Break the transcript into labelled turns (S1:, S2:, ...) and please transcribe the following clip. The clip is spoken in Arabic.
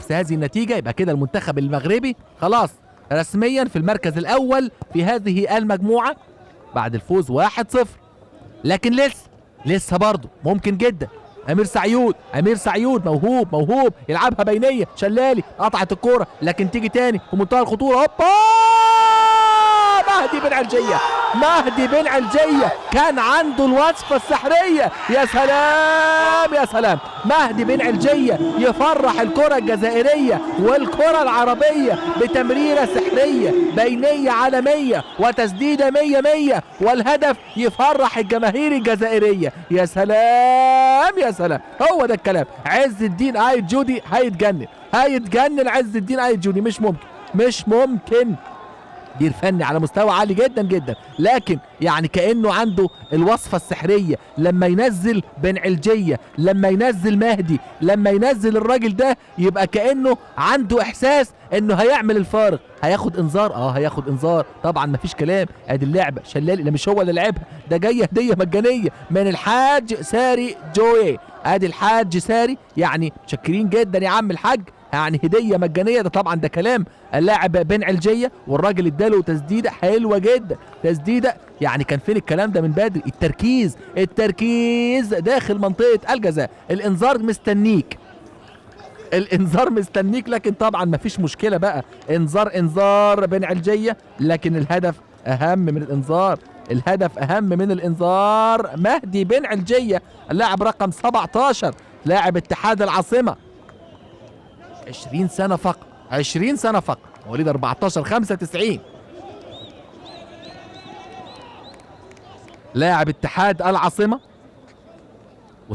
S1: بنفس هذه النتيجة يبقى كده المنتخب المغربي خلاص رسميا في المركز الأول في هذه المجموعة بعد الفوز 1-0. لكن لسه برضه ممكن جدا. أمير سعيود موهوب يلعبها بينية، شلالي قطعت الكورة لكن تيجي تاني في منتهى الخطورة. هوبا مهدي بن علجية كان عنده الوصفة السحرية. يا سلام مهدي بن علجية يفرح الكرة الجزائرية والكرة العربية بتمريرة سحرية بينية عالمية وتسديدة 100 والهدف يفرح الجماهير الجزائرية. يا سلام هو ده الكلام. عز الدين آيت جودي هيتجنن عز الدين آيت جودي. مش ممكن مدير فني على مستوى عالي جدا لكن يعني كأنه عنده الوصفة السحرية لما ينزل بن علجية، لما ينزل مهدي، لما ينزل الراجل ده يبقى كأنه عنده احساس انه هيعمل الفارق. هياخد انذار طبعا مفيش كلام. ادي اللعبة شلالي، لا مش هو اللي لعبها، ده جاية هدية مجانية من الحاج ساري جوي. ادي الحاج ساري يعني متشكرين جدا يا عم الحاج، يعني هدية مجانية. ده طبعا ده كلام اللاعب بن علجية والراجل اداله تسديدة حلوة جدا، تسديدة يعني كان فين الكلام ده من بدري. التركيز داخل منطقة الجزاء. الانذار مستنيك لكن طبعا مفيش مشكلة بقى. انذار بن علجية لكن الهدف اهم من الانذار. مهدي بن علجية اللاعب رقم 17 لاعب اتحاد العاصمة، 20 سنة فقط مواليد 14/95 لاعب اتحاد العاصمة